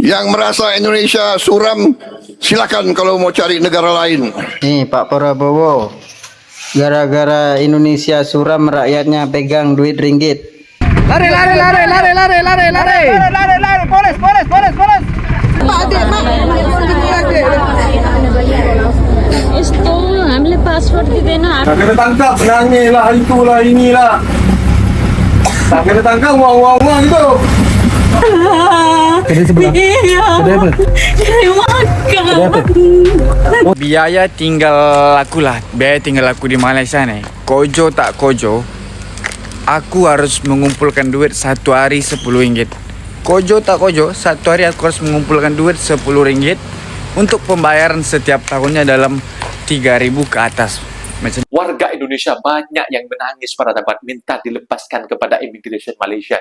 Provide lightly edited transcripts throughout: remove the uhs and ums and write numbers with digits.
Yang merasa Indonesia suram, silakan kalau mau cari negara lain. Nih Pak Prabowo, gara-gara Indonesia suram rakyatnya pegang duit ringgit. Lari, polis. Mak, adik, mak. यस्तो हामीले पासपोर्ट दिँदैन Tak kena tangkap, nangis lah, itulah, inilah. Tak kena tangkap, uang tu. Biaya tinggal aku lah, biaya tinggal aku di Malaysia nih. Kojo tak kojo, aku harus mengumpulkan duit satu hari 10 ringgit. Kojo tak kojo, satu hari aku harus mengumpulkan duit 10 ringgit untuk pembayaran setiap tahunnya dalam 3.000 ke atas. Warga Indonesia banyak yang menangis pada dapat minta dilepaskan kepada Immigration Malaysia.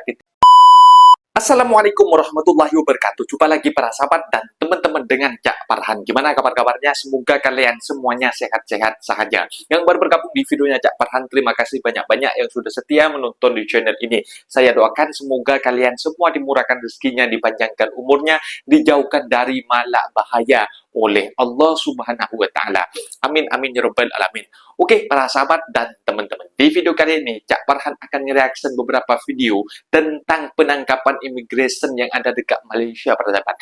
Assalamualaikum warahmatullahi wabarakatuh. Jumpa lagi para sahabat dan teman-teman dengan Cak Farhan. Gimana kabar-kabarnya? Semoga kalian semuanya sehat-sehat saja. Yang baru bergabung di videonya Cak Farhan, terima kasih banyak-banyak yang sudah setia menonton di channel ini. Saya doakan semoga kalian semua dimurahkan rezekinya, dipanjangkan umurnya, dijauhkan dari malak bahaya oleh Allah Subhanahu wa Ta'ala. Amin amin ya rabbal alamin. Oke, para sahabat dan teman-teman, di video kali ini Cak Farhan akan mereaksi beberapa video tentang penangkapan immigration yang ada dekat Malaysia, para sahabat.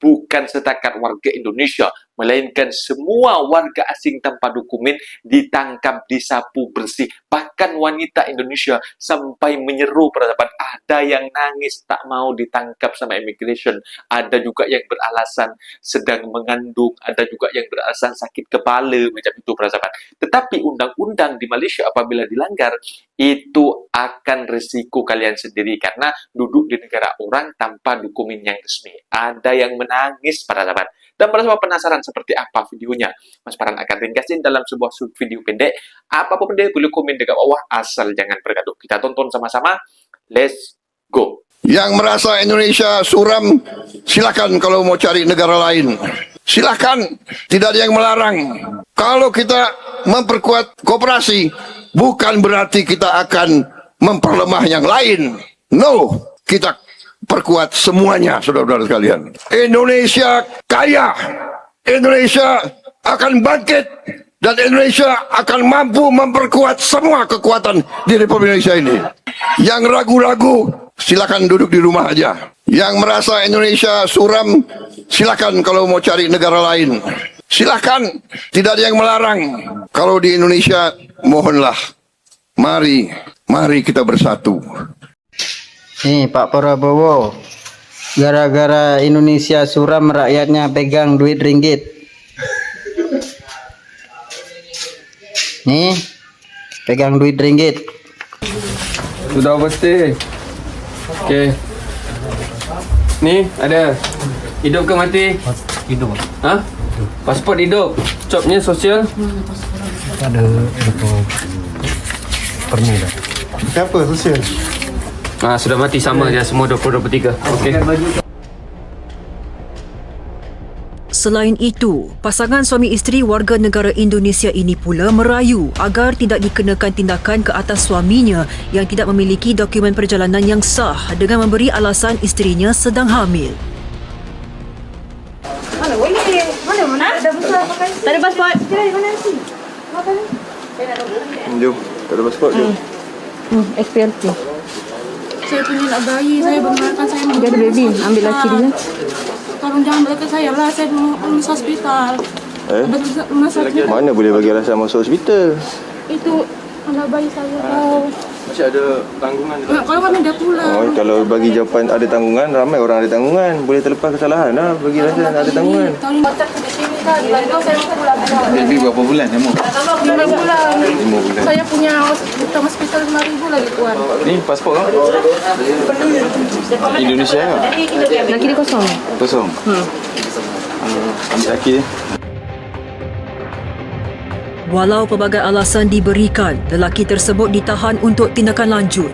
Bukan setakat warga Indonesia, melainkan semua warga asing tanpa dokumen ditangkap, disapu bersih. Bahkan wanita Indonesia sampai menyeru, para sahabat. Ada yang nangis tak mau ditangkap sama immigration. Ada juga yang beralasan sedang mengandung. Ada juga yang beralasan sakit kepala, macam itu, para sahabat. Tetapi undang-undang di Malaysia apabila dilanggar, itu akan resiko kalian sendiri karena duduk di negara orang tanpa dokumen yang resmi. Ada yang menangis, para sahabat. Dan para sahabat penasaran seperti apa videonya, Mas Farhan akan ringkasin dalam sebuah video pendek. Apapun dia boleh komen dekat bawah, asal jangan bergaduh. Kita tonton sama-sama. Let's go. Yang merasa Indonesia suram, silakan kalau mau cari negara lain. Silakan, tidak ada yang melarang. Kalau kita memperkuat koperasi, bukan berarti kita akan memperlemah yang lain. No, kita perkuat semuanya, saudara-saudara sekalian. Indonesia kaya, Indonesia akan bangkit, dan Indonesia akan mampu memperkuat semua kekuatan di Republik Indonesia ini. Yang ragu-ragu, silakan duduk di rumah aja. Yang merasa Indonesia suram, silakan kalau mau cari negara lain. Silakan, tidak ada yang melarang. Kalau di Indonesia, mohonlah, mari kita bersatu. Nih Pak Prabowo, gara-gara Indonesia suram rakyatnya pegang duit ringgit. Nih, pegang duit ringgit. Sudah pasti. Okey. Ni ada. Hidup ke mati? Hidup. Ha? Pasport hidup. Copnya sosial. Ada untuk perni dah. Siapa sosial? Sudah mati sama je semua 20-23. Okey. Selain itu, pasangan suami isteri warga negara Indonesia ini pula merayu agar tidak dikenakan tindakan ke atas suaminya yang tidak memiliki dokumen perjalanan yang sah dengan memberi alasan isterinya sedang hamil. Mana? Tak ada pasport. Jom. Tak ada pasport jom. SPLT. Saya punya nak bayi, saya benarkan saya mau. Dia ada baby, ambil laki dia. Tolong jangan balik ke saya lah, saya mau masuk hospital. Rumah sakit. Mana boleh bagi alasan masuk hospital? Itu anak bayi saya. Macam ada tanggungan. Kalau kami dah pulang. Kalau bagi jawapan ada tanggungan, ramai orang ada tanggungan. Boleh terlepas kesalahan lah bagi rasa ada tanggungan. Tolong baca ke sini kan. Kalau saya mau pulang. Baby berapa bulan kamu? 5 bulan. 5 bulan. Saya punya hutang hospital 5,000 lagi tuan. Ni pasport kau? Indonesia ke? Laki dia kosong. Kosong? Ambil laki dia. Walau pelbagai alasan diberikan, lelaki tersebut ditahan untuk tindakan lanjut.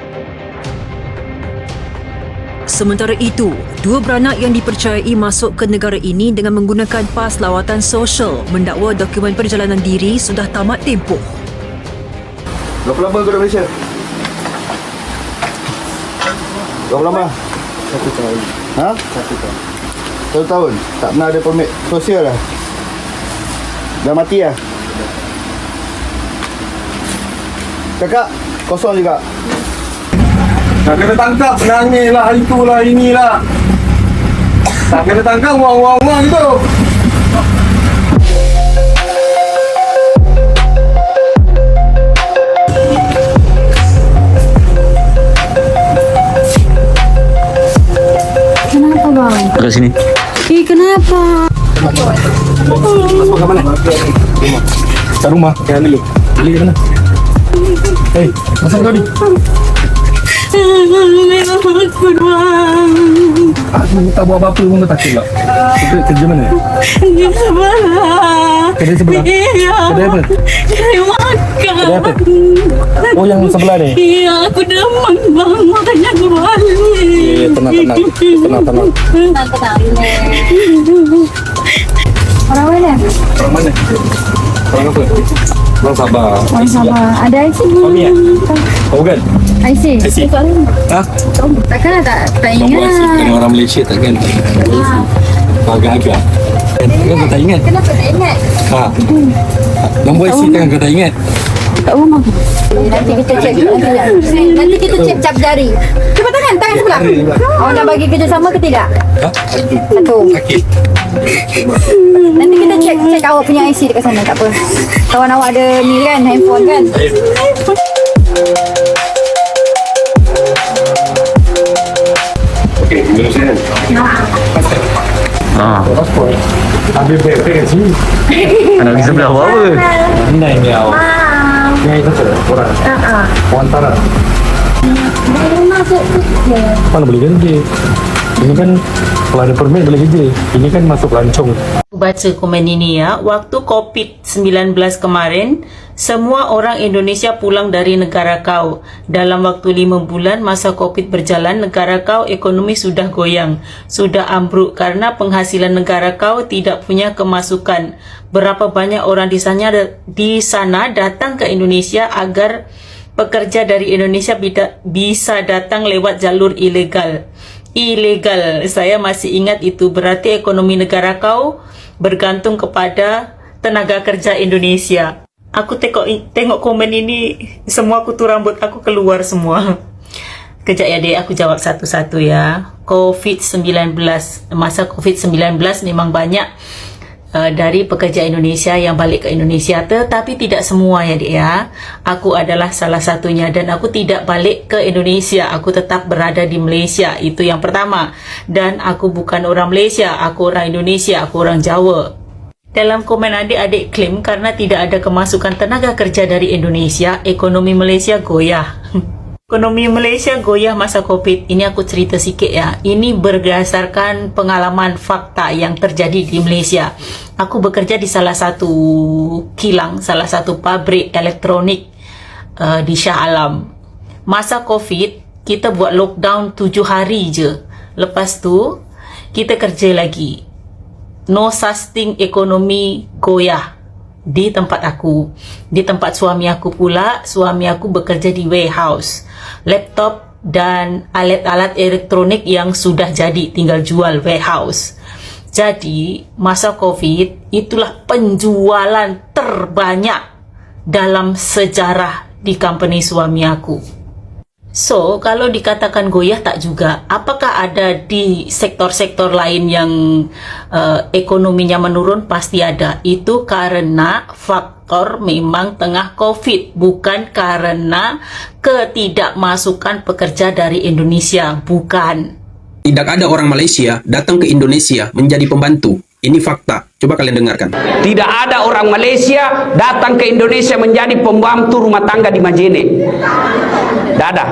Sementara itu, dua beranak yang dipercayai masuk ke negara ini dengan menggunakan pas lawatan sosial mendakwa dokumen perjalanan diri sudah tamat tempoh. Berapa lama kau dah Malaysia? Berapa lama? 1 tahun. Ha? 1 tahun. 1 tahun. Tak pernah ada permit sosial lah. Dah mati lah. Kakak, kosong juga. Tak kena tangkap, nangis lah, itulah, inilah. Tak kena tangkap, uang gitu. Kenapa bang? Ke sini. Kenapa? Masuk ke mana? Ke rumah. Ke dulu. Beli ke mana? Hei, masuk kau ni. Aku tak buat apa-apa pun kau takut tak? Kita kerja mana? Kerja sebelah. Kerja sebelah? Iya. Kerja apa? Cari makan. Kerja apa? Oh, yang sebelah ni? Iya, aku demam bang, makanya aku balik. Tenang. Orang mana? Orang mana? Orang apa? Orang Sabah. Orang Sabah. Ada IC? Suami ya? Kau kan? IC? Ha? Takkan tak ingat. Kena orang Malaysia takkan. Agak-agak. Kan kau tak ingat? Kenapa tak ingat? Ha. Nombor IC takkan kau tak ingat? Kat rumah. Nanti kita cek. Nanti kita cek cap jari. Cuba tangan sebelah. Awak nak bagi kerjasama ke tidak? Ha? Satu. Sakit. Nanti kita cek awak punya IC dekat sana, tak apa. Kawan awak ada ni kan, handphone kan? Okey, Malaysia kan? Pasport. Ambil beg kat sini. Anak pergi sebelah buat apa? Ini yang dia. Ini itu orang. Orang Tara. Mana boleh kerja? Ini kan kalau ada permit boleh kerja. Ini kan masuk lancung. Baca komen ini ya. Waktu COVID-19 kemarin, semua orang Indonesia pulang dari negara kau. Dalam waktu 5 bulan masa COVID berjalan, negara kau ekonomi sudah goyang, sudah ambruk karena penghasilan negara kau tidak punya kemasukan. Berapa banyak orang di sana datang ke Indonesia agar pekerja dari Indonesia bisa datang lewat jalur ilegal. Saya masih ingat itu. Berarti ekonomi negara kau bergantung kepada tenaga kerja Indonesia. Aku tengok komen ini, semua kutu rambut aku keluar semua. Kejap ya dek, aku jawab satu-satu ya. COVID-19, masa COVID-19 memang banyak dari pekerja Indonesia yang balik ke Indonesia, tetapi tidak semua ya dek ya. Aku adalah salah satunya dan aku tidak balik ke Indonesia, aku tetap berada di Malaysia. Itu yang pertama. Dan aku bukan orang Malaysia, aku orang Indonesia, aku orang Jawa. Dalam komen adik-adik klaim karena tidak ada kemasukan tenaga kerja dari Indonesia, ekonomi Malaysia goyah. Ekonomi Malaysia goyah masa COVID. Ini aku cerita sikit ya. Ini berdasarkan pengalaman fakta yang terjadi di Malaysia. Aku bekerja di salah satu kilang, salah satu pabrik elektronik di Shah Alam. Masa COVID, kita buat lockdown 7 hari je. Lepas tu, kita kerja lagi. No sustain ekonomi goyah di tempat aku. Di tempat suami aku pula, suami aku bekerja di warehouse. Laptop dan alat-alat elektronik yang sudah jadi tinggal jual warehouse. Jadi masa COVID itulah penjualan terbanyak dalam sejarah di company suami aku. So kalau dikatakan goyah tak juga. Apakah ada di sektor-sektor lain yang ekonominya menurun? Pasti ada. Itu karena faktor memang tengah COVID, bukan karena ketidakmasukan pekerja dari Indonesia, bukan. Tidak ada orang Malaysia datang ke Indonesia menjadi pembantu. Ini fakta. Coba kalian dengarkan. Tidak ada orang Malaysia datang ke Indonesia menjadi pembantu rumah tangga di Majene. Tidak ada.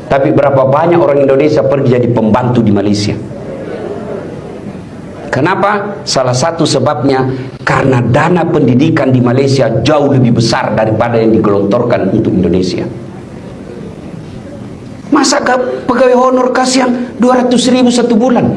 Tapi berapa banyak orang Indonesia pergi jadi pembantu di Malaysia? Kenapa? Salah satu sebabnya karena dana pendidikan di Malaysia jauh lebih besar daripada yang digelontorkan untuk Indonesia. Masa pegawai honor kasih yang 200.000 satu bulan?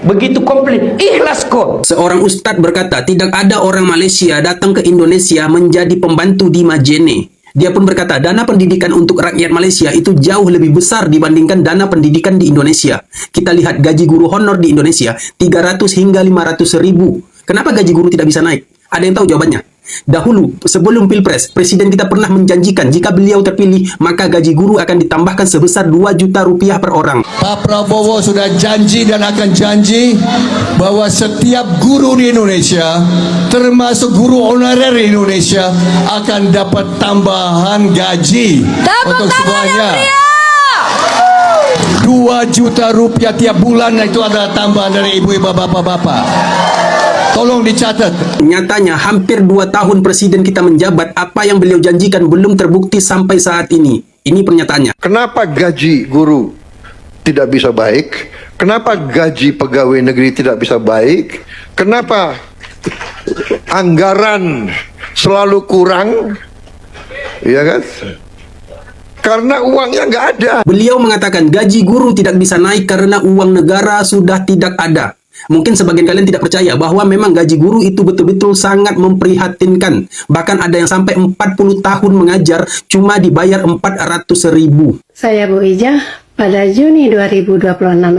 Begitu komplain, ikhlas kok. Seorang ustadz berkata, tidak ada orang Malaysia datang ke Indonesia menjadi pembantu di Majene. Dia pun berkata dana pendidikan untuk rakyat Malaysia itu jauh lebih besar dibandingkan dana pendidikan di Indonesia. Kita lihat gaji guru honor di Indonesia 300 hingga 500 ribu. Kenapa gaji guru tidak bisa naik? Ada yang tahu jawabannya? Dahulu, sebelum Pilpres, Presiden kita pernah menjanjikan jika beliau terpilih, maka gaji guru akan ditambahkan sebesar 2 juta rupiah per orang. Pak Prabowo sudah janji dan akan janji bahwa setiap guru di Indonesia, termasuk guru honorer di Indonesia, akan dapat tambahan gaji untuk semuanya. 2 juta rupiah tiap bulan, itu adalah tambahan dari ibu-ibu bapak-bapak. Tolong dicatat. Nyatanya hampir 2 tahun Presiden kita menjabat, apa yang beliau janjikan belum terbukti sampai saat ini. Ini pernyataannya. Kenapa gaji guru tidak bisa baik? Kenapa gaji pegawai negeri tidak bisa baik? Kenapa anggaran selalu kurang? Ya kan? Karena uangnya nggak ada. Beliau mengatakan gaji guru tidak bisa naik karena uang negara sudah tidak ada. Mungkin sebagian kalian tidak percaya bahwa memang gaji guru itu betul-betul sangat memprihatinkan. Bahkan ada yang sampai 40 tahun mengajar cuma dibayar 400 ribu. Saya Bu Ijah, pada Juni 2026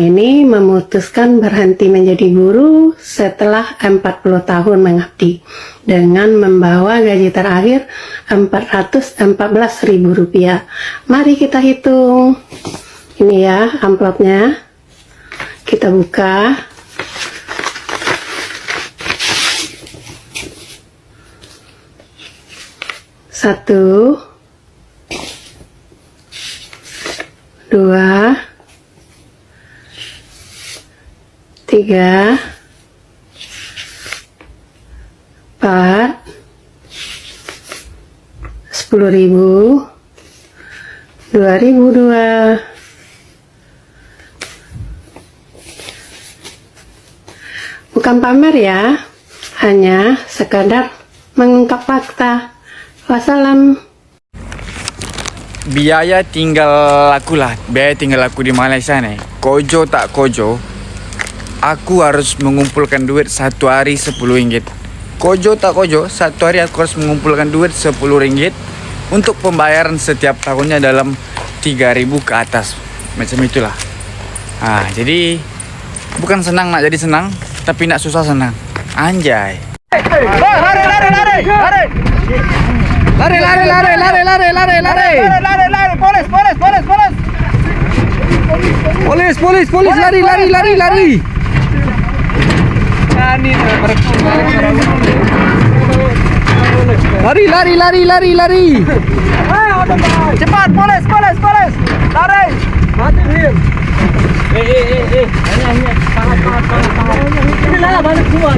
ini memutuskan berhenti menjadi guru setelah 40 tahun mengabdi dengan membawa gaji terakhir 414 ribu rupiah. Mari kita hitung. Ini ya amplopnya. Kita buka. Satu, 2, 3, 4, 10.000, 2.002. Bukan pamer ya, hanya sekadar mengungkap fakta. Wassalam. Biaya tinggal aku lah. Biaya tinggal aku di Malaysia nih. Kojo tak kojo, aku harus mengumpulkan duit satu hari 10 ringgit. Kojo tak kojo, satu hari aku harus mengumpulkan duit 10 ringgit untuk pembayaran setiap tahunnya dalam 3.000 ke atas. Macam itulah. Jadi bukan senang nak jadi senang, tapi nak susah senang. Anjay. Lari, polis, lari. Lari. Cepat, polis. Lari. Inilah balik semua.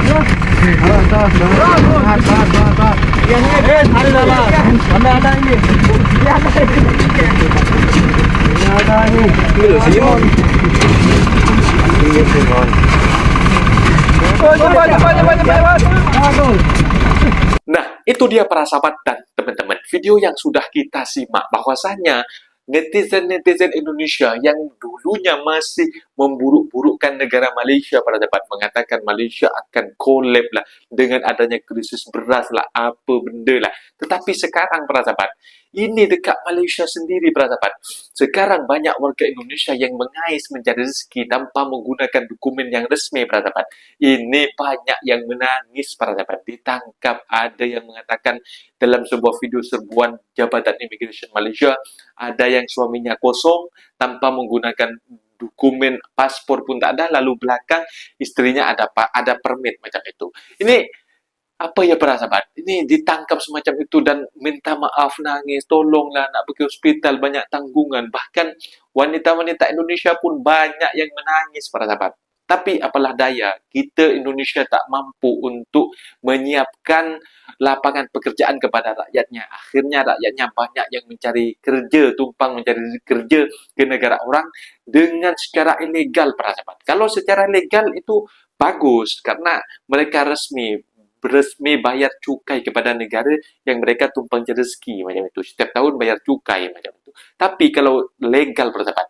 Nah, itu dia para sahabat dan teman-teman. Video yang sudah kita simak bahwasanya netizen Indonesia yang dulunya masih memburuk-burukkan negara Malaysia, para sahabat, mengatakan Malaysia akan collapse lah dengan adanya krisis beras lah, apa benda lah. Tetapi sekarang para sahabat, ini dekat Malaysia sendiri para sahabat, sekarang banyak warga Indonesia yang mengais mencari rezeki tanpa menggunakan dokumen yang resmi para sahabat. Ini banyak yang menangis para sahabat, ditangkap. Ada yang mengatakan dalam sebuah video serbuan Jabatan Imigresen Malaysia, ada yang suaminya kosong tanpa menggunakan dokumen, paspor pun tak ada, lalu belakang istrinya ada permit macam itu. Ini apa ya para sahabat? Ini ditangkap semacam itu dan minta maaf, nangis, tolonglah nak pergi hospital, banyak tanggungan. Bahkan wanita-wanita Indonesia pun banyak yang menangis para sahabat. Tapi apalah daya, kita Indonesia tak mampu untuk menyiapkan lapangan pekerjaan kepada rakyatnya. Akhirnya rakyatnya banyak yang mencari kerja, tumpang mencari kerja ke negara orang dengan secara ilegal para sahabat. Kalau secara legal itu bagus karena mereka resmi bayar cukai kepada negara yang mereka tumpang rezeki macam itu. Setiap tahun bayar cukai macam itu. Tapi kalau legal bersahabat,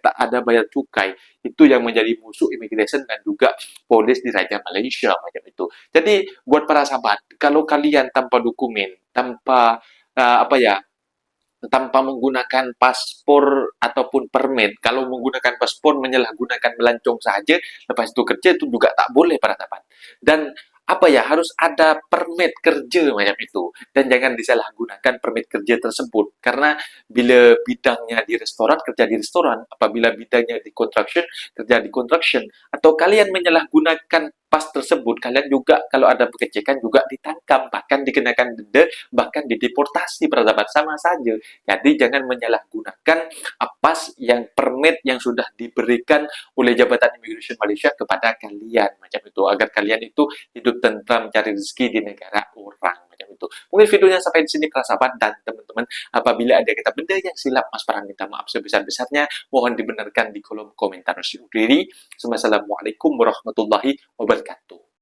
tak ada bayar cukai, itu yang menjadi musuh imigresen dan juga polis di Raja Malaysia macam itu. Jadi buat para sahabat, kalau kalian tanpa dokumen, tanpa tanpa menggunakan paspor ataupun permit. Kalau menggunakan paspor menyalahgunakan melancong saja, lepas itu kerja itu juga tak boleh para sahabat. Dan harus ada permit kerja macam itu, dan jangan disalahgunakan permit kerja tersebut, karena bila bidangnya di restoran, kerja di restoran, apabila bidangnya di construction, kerja di construction, atau kalian menyalahgunakan pas tersebut, kalian juga kalau ada pengecekan juga ditangkap, bahkan dikenakan denda, bahkan dideportasi para sahabat, sama saja. Jadi jangan menyalahgunakan pas yang permit yang sudah diberikan oleh Jabatan Imigrasi Malaysia kepada kalian macam itu, agar kalian itu hidup tentram cari rezeki di negara orang macam itu. Mungkin videonya sampai di sini para sahabat dan teman-teman. Apabila ada kata benda yang silap, Mas Farhan minta maaf sebesar-besarnya. Mohon dibenarkan di kolom komentar. Assalamualaikum warahmatullahi wabarakatuh.